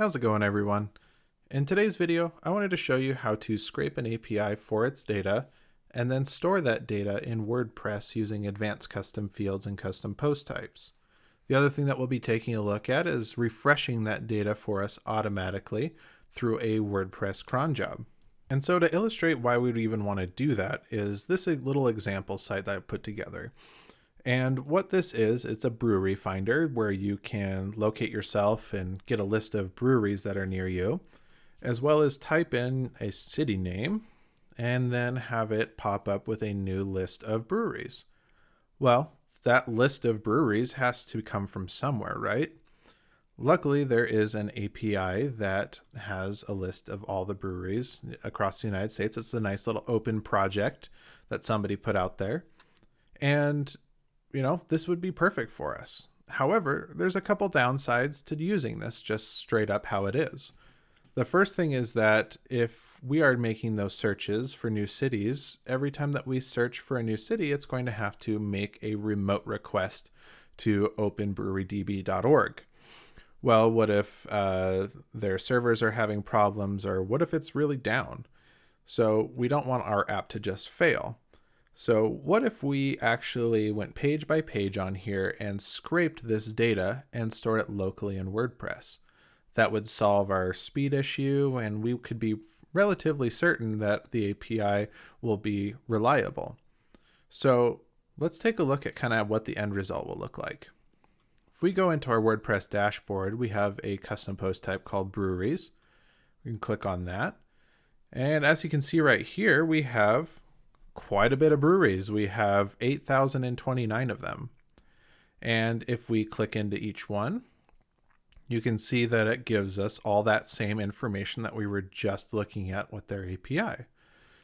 How's it going, everyone? In today's video, I wanted to show you how to scrape an API for its data and then store that data in WordPress using advanced custom fields and custom post types. The other thing that we'll be taking a look at is refreshing that data for us automatically through a WordPress cron job. And so to illustrate why we'd even want to do that is this little example site that I put together. And what this is, it's a brewery finder where you can locate yourself and get a list of breweries that are near you, as well as type in a city name and then have it pop up with a new list of breweries. Well, that list of breweries has to come from somewhere, right? Luckily, there is an API that has a list of all the breweries across the United States. It's a nice little open project that somebody put out there. And this would be perfect for us. However, there's a couple downsides to using this just straight up how it is. The first thing is that if we are making those searches for new cities, every time that we search for a new city, it's going to have to make a remote request to openbrewrydb.org. Well, what if their servers are having problems, or what if it's really down? So we don't want our app to just fail. So what if we actually went page by page on here and scraped this data and stored it locally in WordPress? That would solve our speed issue, and we could be relatively certain that the API will be reliable. So let's take a look at kind of what the end result will look like. If we go into our WordPress dashboard, we have a custom post type called breweries. We can click on that. And as you can see right here, we have quite a bit of breweries. We have 8,029 of them. And if we click into each one, you can see that it gives us all that same information that we were just looking at with their API.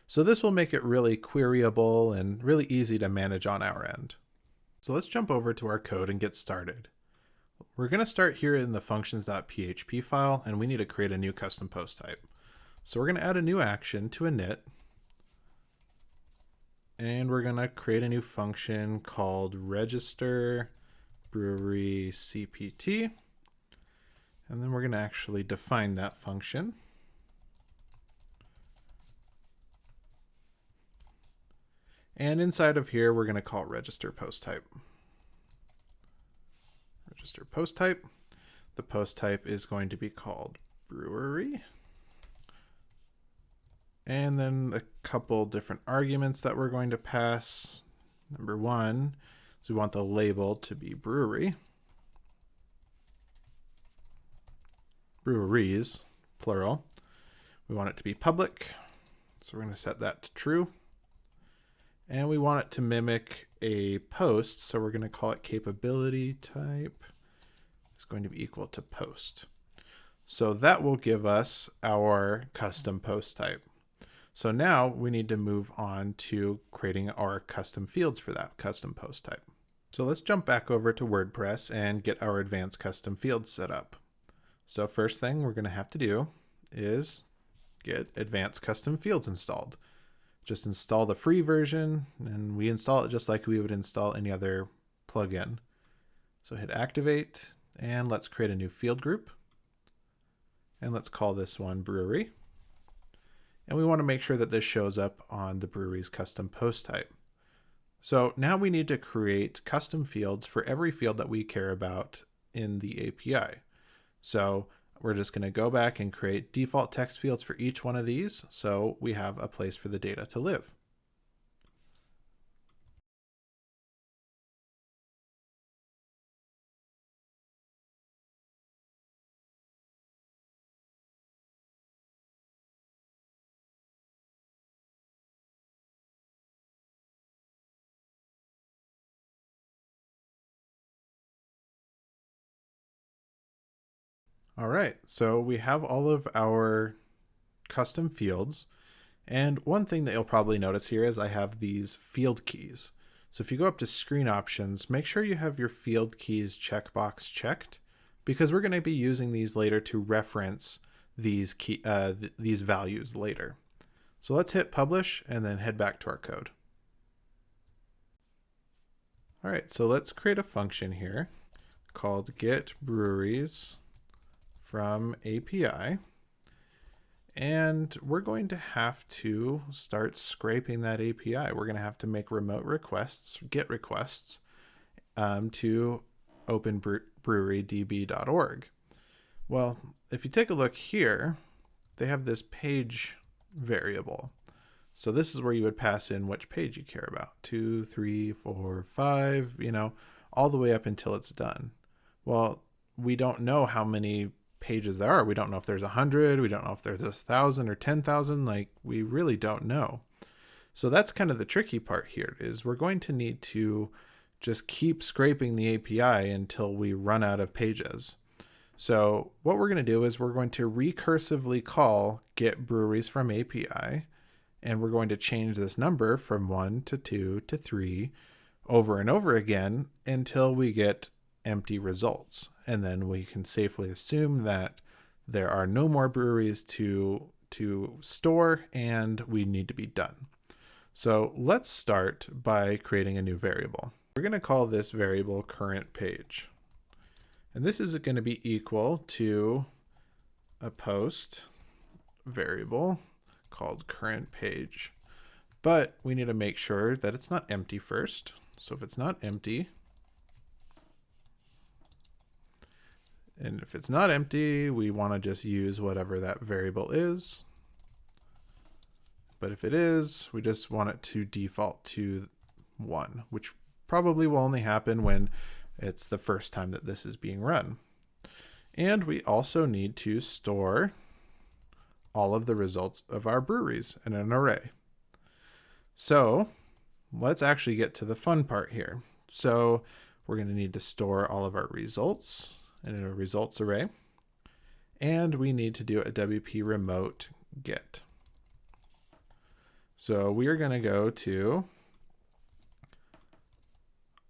So this will make it really queryable and really easy to manage on our end. So let's jump over to our code and get started. We're going to start here in the functions.php file, and we need to create a new custom post type. So we're going to add a new action to init. And we're going to create a new function called register brewery CPT. And then we're going to actually define that function. And inside of here, we're going to call it register post type. Register post type. The post type is going to be called brewery. And then a couple different arguments that we're going to pass. Number one is we want the label to be brewery. Breweries, plural. We want it to be public. So we're going to set that to true. And we want it to mimic a post. So we're going to call it capability type. It's going to be equal to post. So that will give us our custom post type. So now we need to move on to creating our custom fields for that custom post type. So let's jump back over to WordPress and get our advanced custom fields set up. So first thing we're going to have to do is get advanced custom fields installed. Just install the free version, and we install it just like we would install any other plugin. So hit activate, and let's create a new field group. And let's call this one brewery. And we want to make sure that this shows up on the brewery's custom post type. So now we need to create custom fields for every field that we care about in the API. So we're just going to go back and create default text fields for each one of these, so we have a place for the data to live. All right, so we have all of our custom fields. And one thing that you'll probably notice here is I have these field keys. So if you go up to screen options, make sure you have your field keys checkbox checked, because we're going to be using these later to reference these values later. So let's hit publish and then head back to our code. All right, so let's create a function here called get breweries from API. And we're going to have to start scraping that API. We're going to have to make remote requests, GET requests, to openbrewrydb.org. Well, if you take a look here, they have this page variable. So this is where you would pass in which page you care about. 2, 3, 4, 5, all the way up until it's done. Well, we don't know how many pages there are. We don't know if there's 100. We don't know if there's 1,000 or 10,000. Like, we really don't know. So that's kind of the tricky part here, is we're going to need to just keep scraping the API until we run out of pages. So what we're going to do is we're going to recursively call get breweries from API, and we're going to change this number from 1 to 2 to 3 over and over again until we get empty results. And then we can safely assume that there are no more breweries to store and we need to be done. So let's start by creating a new variable. We're going to call this variable current page. And this is going to be equal to a post variable called current page. But we need to make sure that it's not empty first. So if it's not empty, and if it's not empty, we want to just use whatever that variable is. But if it is, we just want it to default to 1, which probably will only happen when it's the first time that this is being run. And we also need to store all of the results of our breweries in an array. So let's actually get to the fun part here. So we're going to need to store all of our results in a results array. And we need to do a WP remote get. So we are going to go to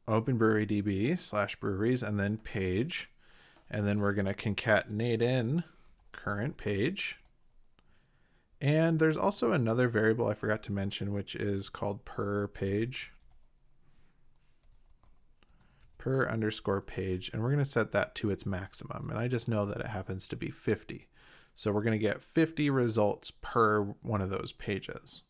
openbrewrydb/breweries and then page. And then we're going to concatenate in current page. And there's also another variable I forgot to mention, which is called per page. Per_page, and we're going to set that to its maximum. And I just know that it happens to be 50. So we're going to get 50 results per one of those pages.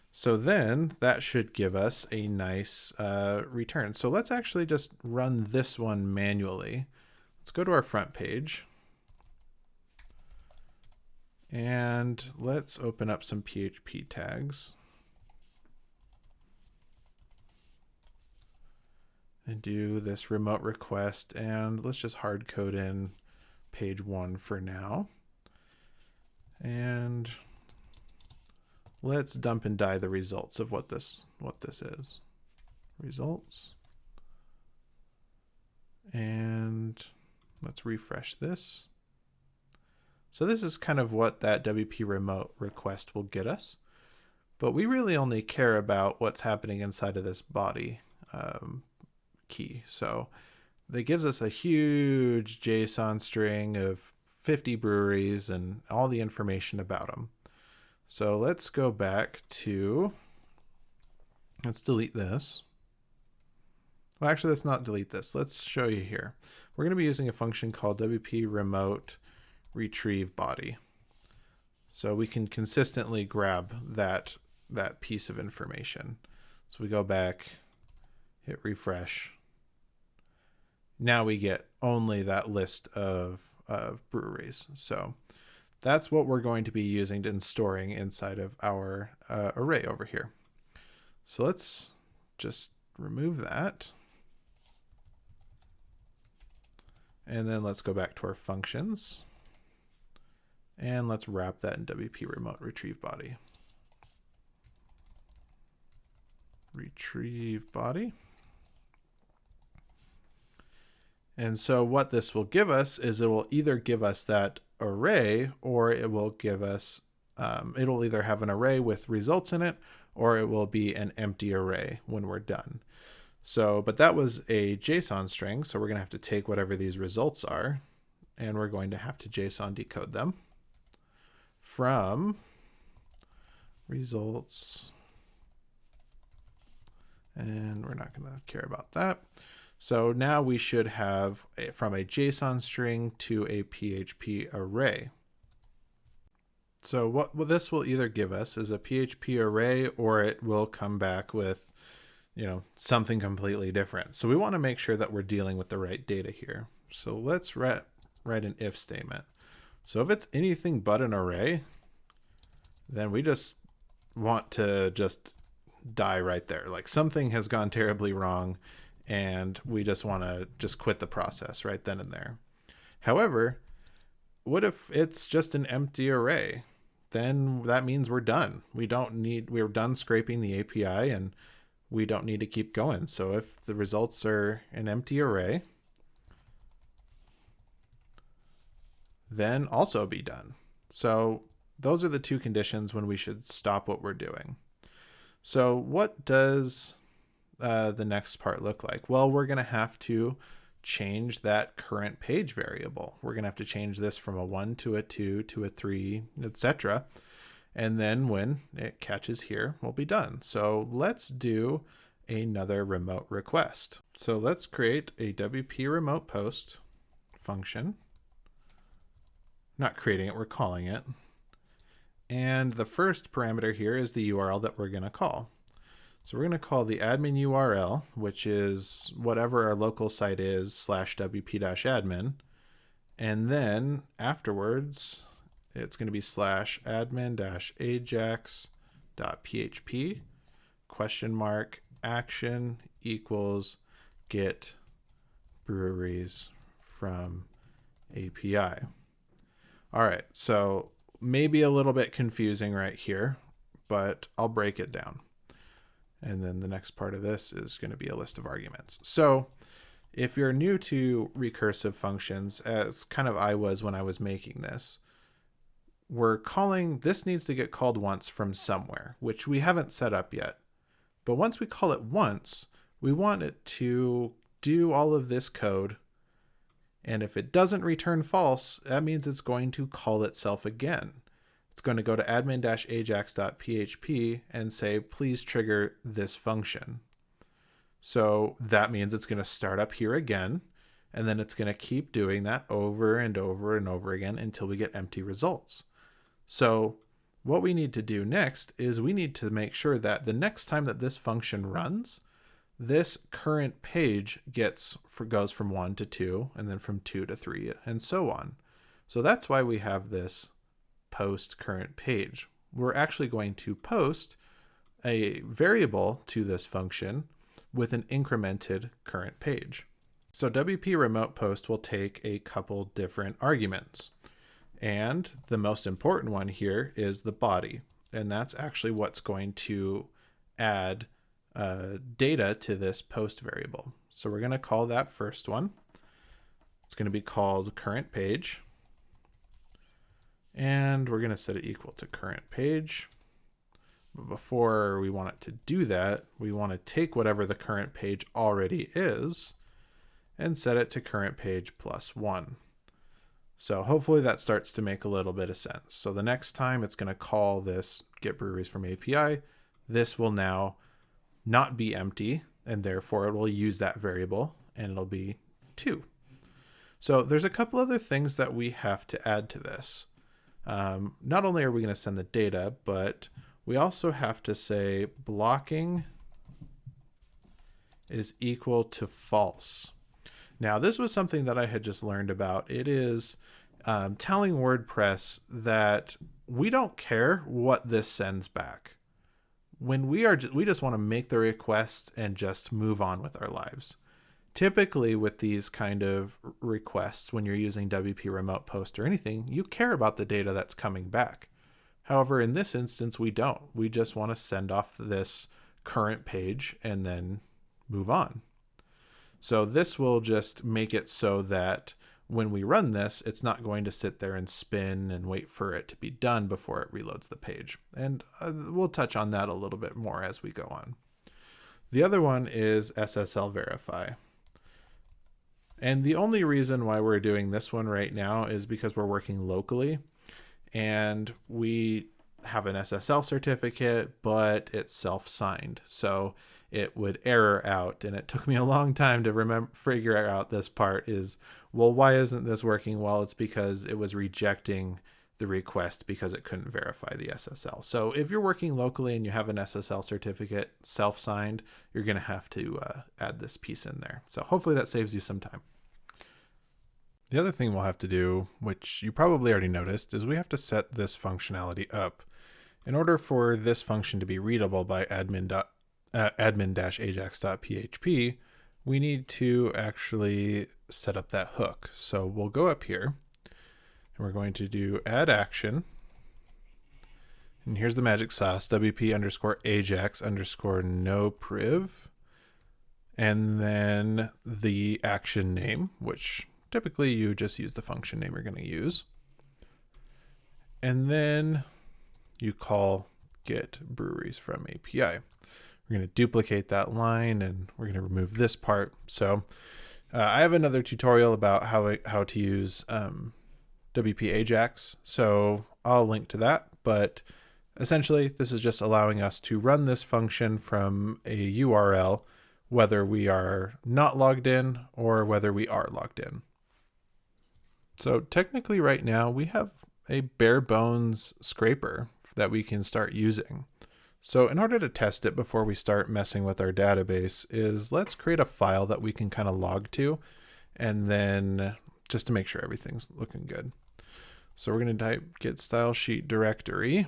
So then that should give us a nice return. So let's actually just run this one manually. Let's go to our front page. And let's open up some PHP tags. And do this remote request, and let's just hard code in page 1 for now. And let's dump and die the results of what this is. Results. And let's refresh this. So this is kind of what that WP remote request will get us. But we really only care about what's happening inside of this body key. So that gives us a huge JSON string of 50 breweries and all the information about them. So let's go back to, let's delete this. Well, actually, let's not delete this. Let's show you here. We're going to be using a function called WP remote retrieve body. So we can consistently grab that piece of information. So we go back, hit refresh. Now we get only that list of breweries. So that's what we're going to be using and storing inside of our array over here. So let's just remove that. And then let's go back to our functions. And let's wrap that in WP remote retrieve body. Retrieve body. And so what this will give us is it will either give us that array, or it will give us, it'll either have an array with results in it, or it will be an empty array when we're done. So, but that was a JSON string. So we're going to have to take whatever these results are, and we're going to have to JSON decode them from results. And we're not going to care about that. So now we should have from a JSON string to a PHP array. So what this will either give us is a PHP array, or it will come back with, something completely different. So we want to make sure that we're dealing with the right data here. So let's write an if statement. So if it's anything but an array, then we just want to just die right there. Like something has gone terribly wrong and we just want to just quit the process right then and there. However, what if it's just an empty array? Then that means we're done. We're done scraping the API and we don't need to keep going. So if the results are an empty array, then also be done. So those are the two conditions when we should stop what we're doing. So what does the next part look like? Well, we're going to have to change that current page variable. We're going to have to change this from a 1 to a 2 to a 3, etc. And then when it catches here, we'll be done. So let's do another remote request. So let's create a WP remote post function. Not creating it, we're calling it. And the first parameter here is the URL that we're going to call. So we're going to call the admin URL, which is whatever our local site is, /wp-admin. And then afterwards, it's going to be /admin-ajax.php !action equals get breweries from API. All right, so maybe a little bit confusing right here, but I'll break it down. And then the next part of this is going to be a list of arguments. So if you're new to recursive functions, as kind of I was when I was making this, this needs to get called once from somewhere, which we haven't set up yet. But once we call it once, we want it to do all of this code. And if it doesn't return false, that means it's going to call itself again. It's going to go to admin-ajax.php and say, please trigger this function. So that means it's going to start up here again, and then it's going to keep doing that over and over and over again until we get empty results. So what we need to do next is we need to make sure that the next time that this function runs, this current page goes from 1 to 2, and then from 2 to 3, and so on. So that's why we have this post current page. We're actually going to post a variable to this function with an incremented current page. So WP remote post will take a couple different arguments. And the most important one here is the body. And that's actually what's going to add data to this post variable. So we're going to call that first one. It's going to be called current page. And we're going to set it equal to current page. But before we want it to do that, we want to take whatever the current page already is and set it to current page plus 1. So hopefully that starts to make a little bit of sense. So the next time it's going to call this get breweries from API, this will now not be empty, and therefore it will use that variable, and it'll be 2. So there's a couple other things that we have to add to this. Not only are we going to send the data, but we also have to say blocking is equal to false. Now, this was something that I had just learned about. It is telling WordPress that we don't care what this sends back. When we just want to make the request and just move on with our lives. Typically with these kind of requests, when you're using WP remote post or anything, you care about the data that's coming back. However, in this instance, we don't. We just want to send off this current page and then move on. So this will just make it so that when we run this, it's not going to sit there and spin and wait for it to be done before it reloads the page. And we'll touch on that a little bit more as we go on. The other one is Ssl Verify. And the only reason why we're doing this one right now is because we're working locally and we have an SSL certificate, but it's self-signed. So it would error out. And it took me a long time to figure out this part is, well, why isn't this working? Well, it's because it was rejecting the request because it couldn't verify the SSL. So if you're working locally and you have an SSL certificate self-signed, you're going to have to add this piece in there. So hopefully that saves you some time. The other thing we'll have to do, which you probably already noticed, is we have to set this functionality up. In order for this function to be readable by admin-ajax.php, we need to actually set up that hook. So we'll go up here and we're going to do add action. And here's the magic sauce, wp_ajax_no_priv. And then the action name, which typically you just use the function name you're going to use. And then you call get breweries from API. We're going to duplicate that line and we're going to remove this part. So I have another tutorial about how to use WP Ajax. So I'll link to that. But essentially, this is just allowing us to run this function from a URL, whether we are not logged in or whether we are logged in. So technically right now we have a bare bones scraper that we can start using. So in order to test it before we start messing with our database is let's create a file that we can kind of log to, and then just to make sure everything's looking good. So we're going to type get style sheet directory,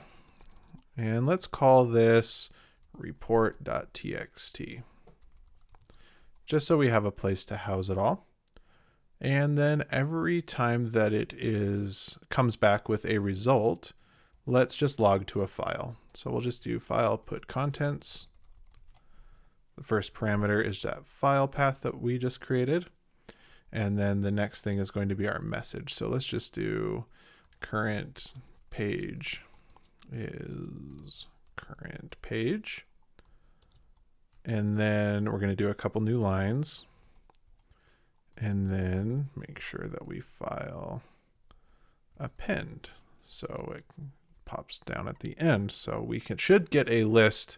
and let's call this report.txt, just so we have a place to house it all. And then every time that it comes back with a result, let's just log to a file. So we'll just do file put contents. The first parameter is that file path that we just created. And then the next thing is going to be our message. So let's just do current page is current page. And then we're going to do a couple new lines. And then make sure that we file append. So it pops down at the end. So we should get a list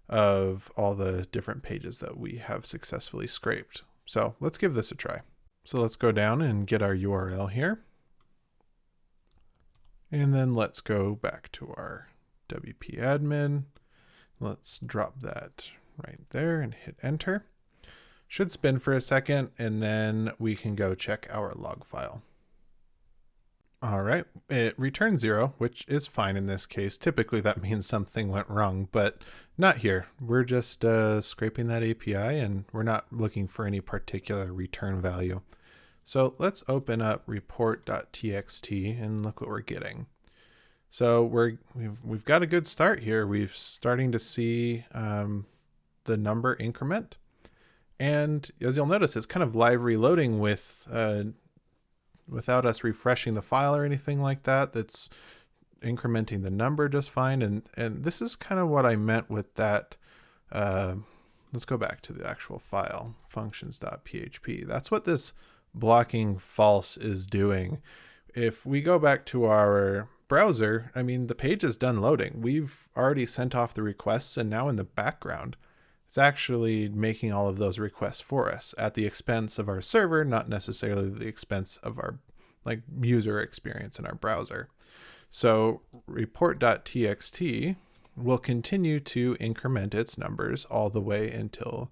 of all the different pages that we have successfully scraped. So let's give this a try. So let's go down and get our URL here. And then let's go back to our WP admin. Let's drop that right there and hit enter. Should spin for a second, and then we can go check our log file. All right, it returns 0, which is fine in this case. Typically that means something went wrong, but not here. We're just scraping that API and we're not looking for any particular return value. So let's open up report.txt and look what we're getting. So we've got a good start here. We're starting to see the number increment. And as you'll notice, it's kind of live reloading without us refreshing the file or anything like that. That's incrementing the number just fine. And this is kind of what I meant with that. Let's go back to the actual file, functions.php. That's what this blocking false is doing. If we go back to our browser, I mean, the page is done loading. We've already sent off the requests, and now in the background, it's actually making all of those requests for us at the expense of our server, not necessarily the expense of our user experience in our browser. So report.txt will continue to increment its numbers all the way until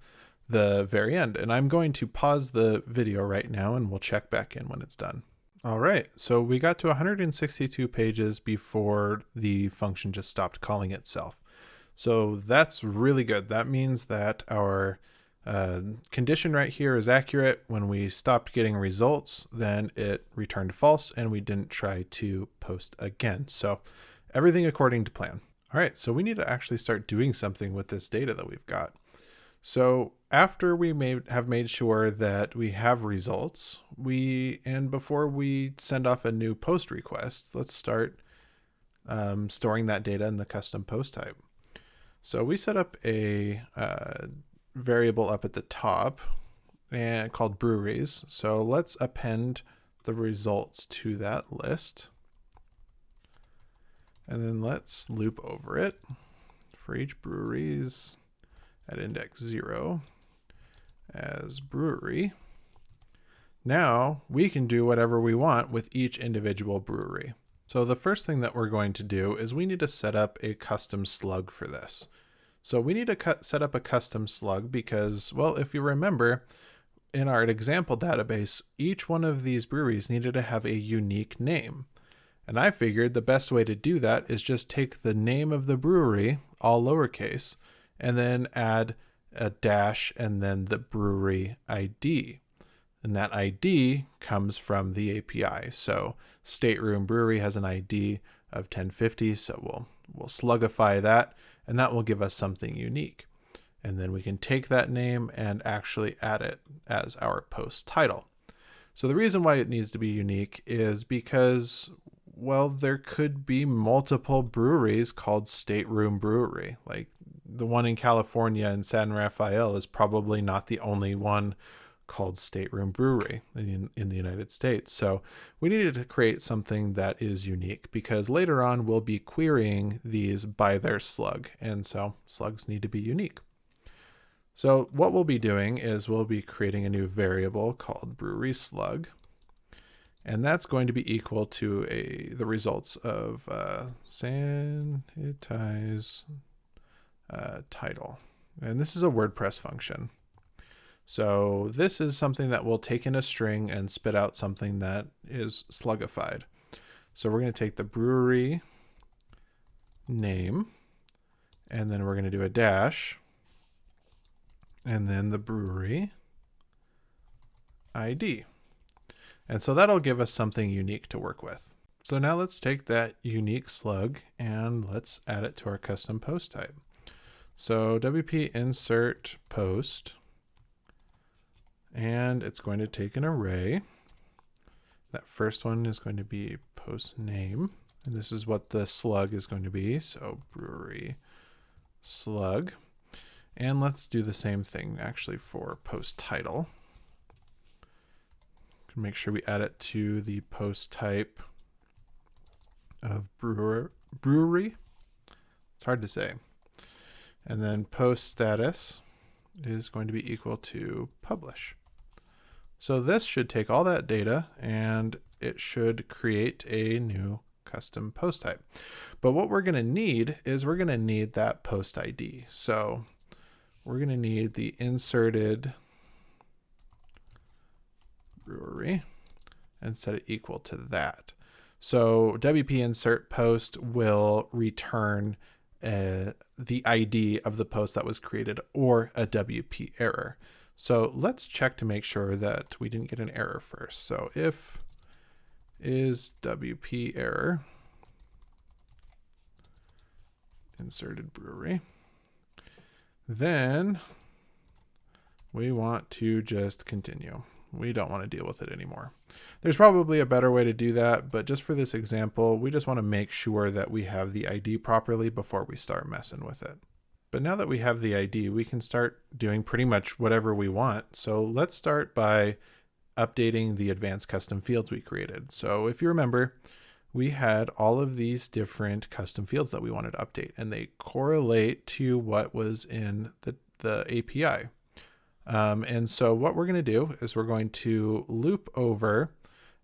the very end. And I'm going to pause the video right now and we'll check back in when it's done. All right, so we got to 162 pages before the function just stopped calling itself. So that's really good. That means that our condition right here is accurate. When we stopped getting results, then it returned false and we didn't try to post again. So everything according to plan. All right, so we need to actually start doing something with this data that we've got. So after we have made sure that we have results, and before we send off a new post request, let's start storing that data in the custom post type. So we set up a variable up at the top and called breweries. So let's append the results to that list. And then let's loop over it for each breweries at index 0 as brewery. Now we can do whatever we want with each individual brewery. So the first thing that we're going to do is we need to set up a custom slug for this. So we need to set up a custom slug because, well, if you remember, in our example database, each one of these breweries needed to have a unique name. And I figured the best way to do that is just take the name of the brewery, all lowercase, and then add a dash and then the brewery ID. And that ID comes from the API. So Stateroom Brewery has an ID of 1050, so we'll slugify that, and that will give us something unique. And then we can take that name and actually add it as our post title. So the reason why it needs to be unique is because, well, there could be multiple breweries called Stateroom Brewery. Like the one in California in San Rafael is probably not the only one called Stateroom Brewery in the United States. So we needed to create something that is unique because later on we'll be querying these by their slug. And so slugs need to be unique. So what we'll be doing is we'll be creating a new variable called brewery slug. And that's going to be equal to the results of sanitize title. And this is a WordPress function. So this is something that will take in a string and spit out something that is slugified. So we're going to take the brewery name, and then we're going to do a dash, and then the brewery ID. And so that'll give us something unique to work with. So now let's take that unique slug and let's add it to our custom post type. So WP insert post, and it's going to take an array. That first one is going to be post name, and this is what the slug is going to be. So brewery slug. And let's do the same thing actually for post title. Make sure we add it to the post type of brewery. It's hard to say. And then post status is going to be equal to publish. So this should take all that data and it should create a new custom post type. But what we're going to need is we're going to need that post ID. So we're going to need the inserted brewery and set it equal to that. So WP insert post will return the ID of the post that was created or a WP error. So let's check to make sure that we didn't get an error first. So if is WP error inserted brewery, then we want to just continue. We don't want to deal with it anymore. There's probably a better way to do that, but just for this example, we just want to make sure that we have the ID properly before we start messing with it. But now that we have the ID, we can start doing pretty much whatever we want. So let's start by updating the advanced custom fields we created. So if you remember, we had all of these different custom fields that we wanted to update, and they correlate to what was in the API. And so what we're going to do is we're going to loop over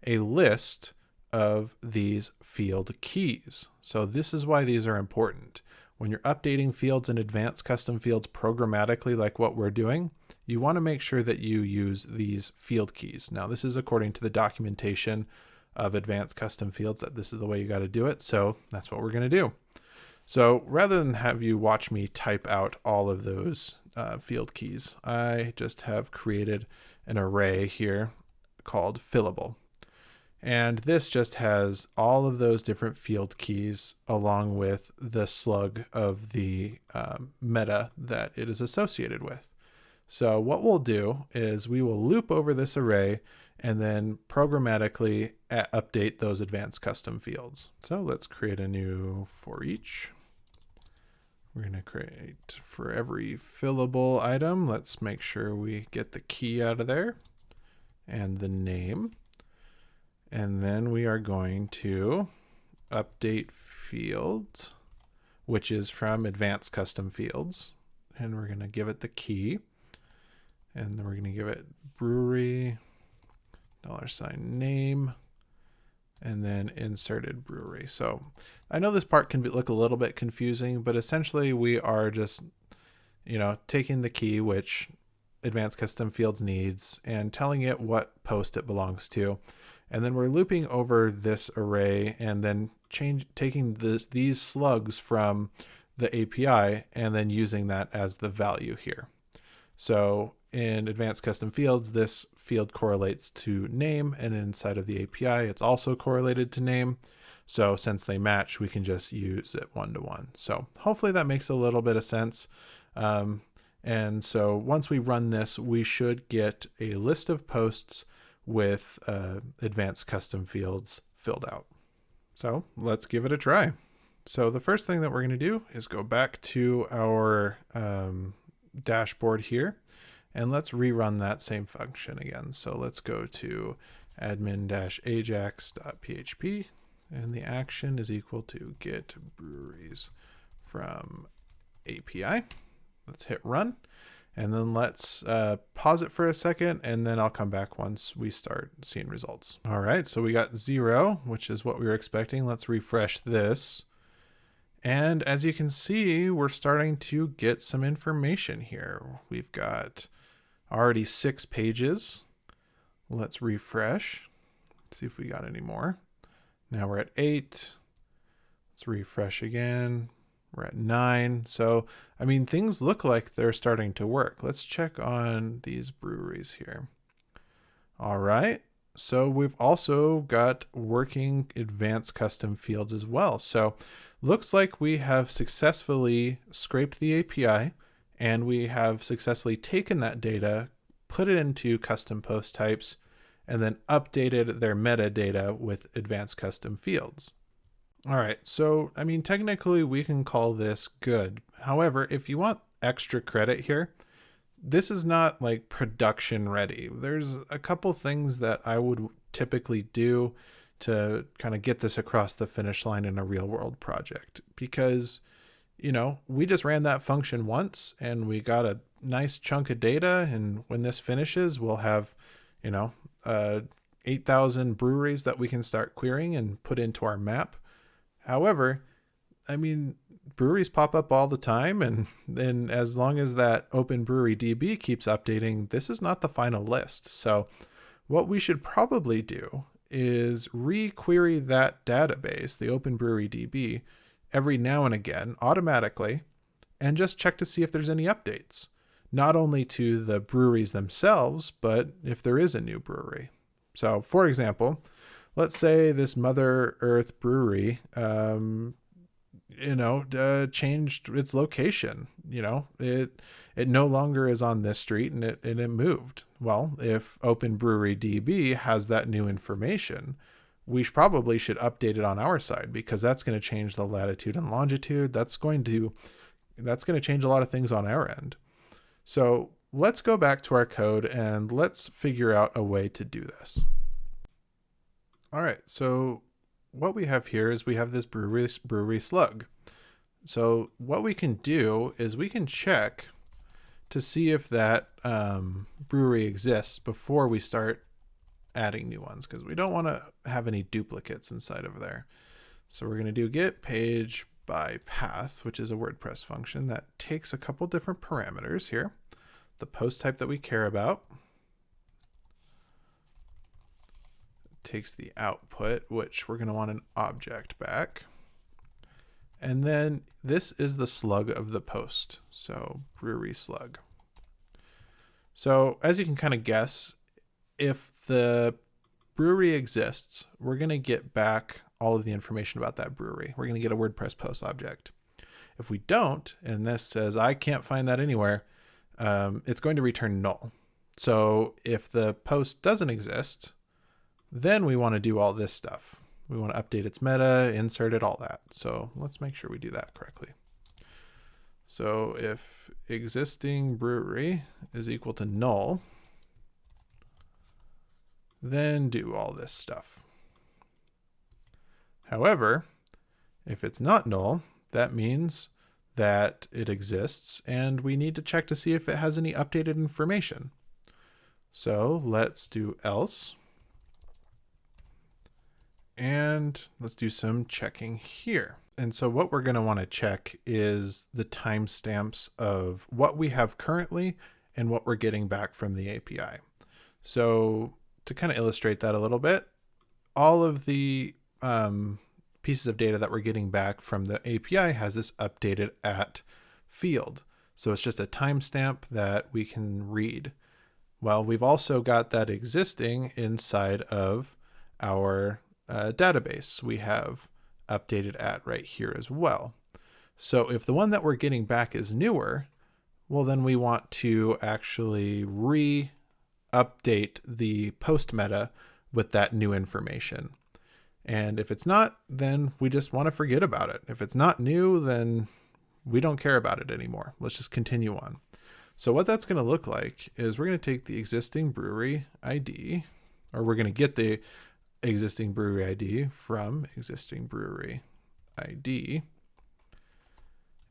a list of these field keys. So this is why these are important. When you're updating fields and advanced custom fields programmatically, like what we're doing, you want to make sure that you use these field keys. Now, this is according to the documentation of advanced custom fields that this is the way you got to do it. So that's what we're going to do. So rather than have you watch me type out all of those field keys, I just have created an array here called fillable. And this just has all of those different field keys along with the slug of the meta that it is associated with. So what we'll do is we will loop over this array and then programmatically update those advanced custom fields. So let's create a new for each. We're going to create for every fillable item. Let's make sure we get the key out of there and the name. And then we are going to update fields, which is from advanced custom fields, and we're going to give it the key. And then we're going to give it brewery, $name, and then inserted brewery. So I know this part can look a little bit confusing, but essentially we are just, taking the key, which Advanced Custom Fields needs, and telling it what post it belongs to. And then we're looping over this array and then taking these slugs from the API and then using that as the value here. So in Advanced Custom Fields, this field correlates to name, and inside of the API, it's also correlated to name. So since they match, we can just use it one-to-one. So hopefully that makes a little bit of sense. And so once we run this, we should get a list of posts with Advanced Custom Fields filled out. So let's give it a try. So the first thing that we're going to do is go back to our dashboard here, and let's rerun that same function again. So let's go to admin-ajax.php, and the action is equal to get breweries from API. Let's hit run, and then let's pause it for a second, and then I'll come back once we start seeing results. All right, so we got 0, which is what we were expecting. Let's refresh this. And as you can see, we're starting to get some information here. We've got already 6 pages. Let's refresh. Let's see if we got any more. Now we're at 8. Let's refresh again. We're at 9. So, I mean, things look like they're starting to work. Let's check on these breweries here. All right. So we've also got working Advanced Custom Fields as well. So looks like we have successfully scraped the API, and we have successfully taken that data, put it into custom post types, and then updated their metadata with Advanced Custom Fields. All right, so I mean, technically we can call this good. However, if you want extra credit here, this is not like production ready. There's a couple things that I would typically do to kind of get this across the finish line in a real world project, because, we just ran that function once and we got a nice chunk of data. And when this finishes, we'll have, 8,000 breweries that we can start querying and put into our map. However, I mean, breweries pop up all the time, and then as long as that Open Brewery DB keeps updating, this is not the final list. So what we should probably do is re-query that database, the Open Brewery DB, every now and again automatically, and just check to see if there's any updates, not only to the breweries themselves, but if there is a new brewery. So for example, let's say this Mother Earth brewery, changed its location. It no longer is on this street, and it moved. Well, if Open Brewery DB has that new information, we probably should update it on our side, because that's going to change the latitude and longitude. That's going to change a lot of things on our end. So let's go back to our code and let's figure out a way to do this. All right, so what we have here is we have this brewery slug. So what we can do is we can check to see if that brewery exists before we start adding new ones, because we don't want to have any duplicates inside of there. So we're going to do get page by path, which is a WordPress function that takes a couple different parameters here. The post type that we care about, takes the output, which we're going to want an object back. And then this is the slug of the post. So brewery slug. So as you can kind of guess, if the brewery exists, we're going to get back all of the information about that brewery. We're going to get a WordPress post object. If we don't, and this says, I can't find that anywhere, it's going to return null. So if the post doesn't exist, then we want to do all this stuff. We want to update its meta, insert it, all that. So let's make sure we do that correctly. So if existing brewery is equal to null, then do all this stuff. However, if it's not null, that means that it exists, and we need to check to see if it has any updated information. So let's do else. And let's do some checking here. And so what we're going to want to check is the timestamps of what we have currently and what we're getting back from the API. So to kind of illustrate that a little bit, all of the pieces of data that we're getting back from the API has this updated at field. So it's just a timestamp that we can read. Well, we've also got that existing inside of our database. We have updated at right here as well. So if the one that we're getting back is newer, well, then we want to actually re-update the post meta with that new information. And if it's not, then we just want to forget about it. If it's not new, then we don't care about it anymore. Let's just continue on. So what that's going to look like is we're going to take the existing brewery ID, or we're going to get the existing brewery ID from existing brewery ID,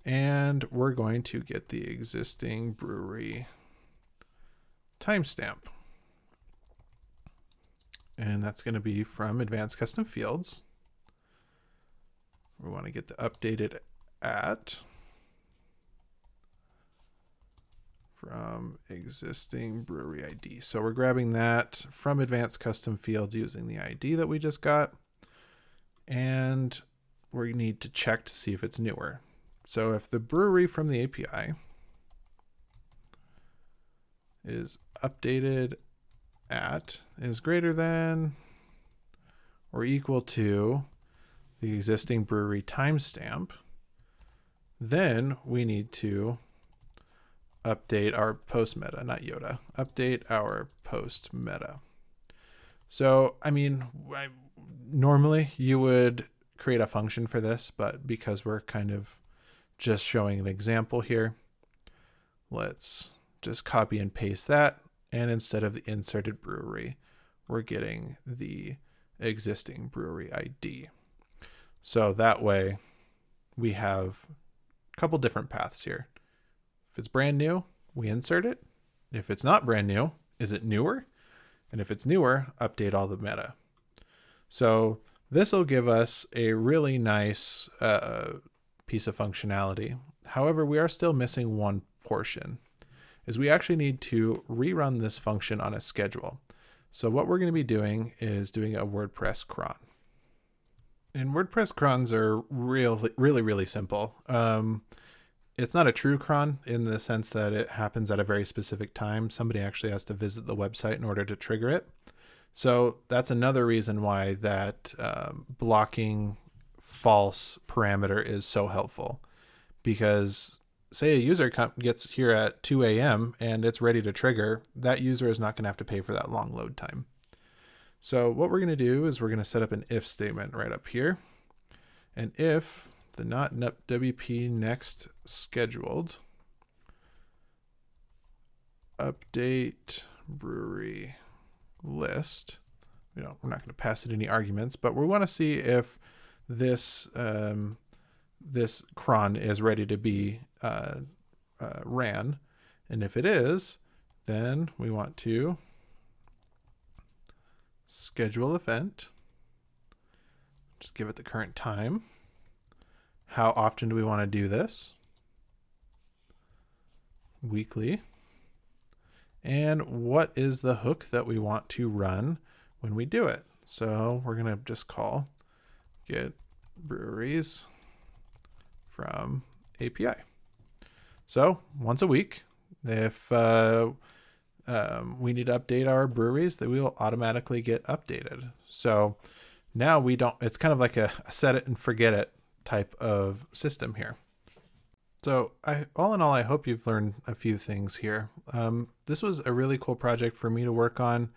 and we're going to get the existing brewery timestamp, and that's going to be from advanced custom fields. We want to get the updated at from existing brewery ID. So we're grabbing that from advanced custom fields using the ID that we just got. And we need to check to see if it's newer. So if the brewery from the API is updated at is greater than or equal to the existing brewery timestamp, then we need to update our post meta, not Yoda, update our post meta. So, I mean, normally you would create a function for this, but because we're kind of just showing an example here, let's just copy and paste that. And instead of the inserted brewery, we're getting the existing brewery ID. So that way we have a couple different paths here. If it's brand new, we insert it. If it's not brand new, is it newer? And if it's newer, update all the meta. So this will give us a really nice piece of functionality. However, we are still missing one portion, is we actually need to rerun this function on a schedule. So what we're going to be doing is doing a WordPress cron. And WordPress crons are really simple. It's not a true cron in the sense that it happens at a very specific time. Somebody actually has to visit the website in order to trigger it. So that's another reason why that blocking false parameter is so helpful. Because say a user gets here at 2 a.m. and it's ready to trigger, that user is not going to have to pay for that long load time. So what we're going to do is we're going to set up an if statement right up here. And if the not WP next scheduled update brewery list, we're not going to pass it any arguments, but we want to see if this this cron is ready to be ran, and if it is, then we want to schedule event, just give it the current time. How often do we want to do this? Weekly. And what is the hook that we want to run when we do it? So we're going to just call get breweries from API. So once a week, if we need to update our breweries, they will automatically get updated. So now we don't, it's kind of like a set it and forget it type of system here. So all in all, I hope you've learned a few things here. This was a really cool project for me to work on.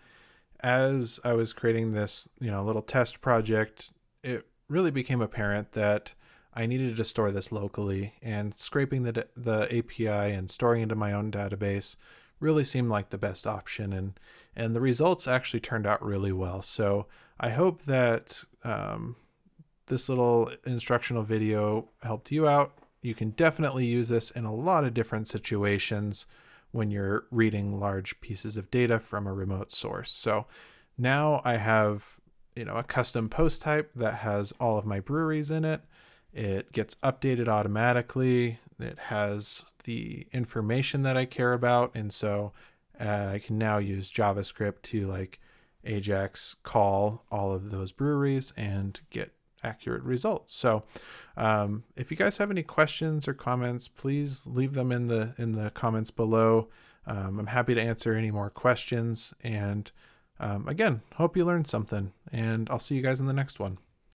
As I was creating this, little test project, it really became apparent that I needed to store this locally, and scraping the API and storing it in my own database really seemed like the best option, and the results actually turned out really well. So I hope that this little instructional video helped you out. you can definitely use this in a lot of different situations when you're reading large pieces of data from a remote source. So now I have, a custom post type that has all of my breweries in it. It gets updated automatically. It has the information that I care about. And so I can now use JavaScript to like Ajax call all of those breweries and get accurate results. So if you guys have any questions or comments, please leave them in the comments below. I'm happy to answer any more questions. And again, hope you learned something, and I'll see you guys in the next one.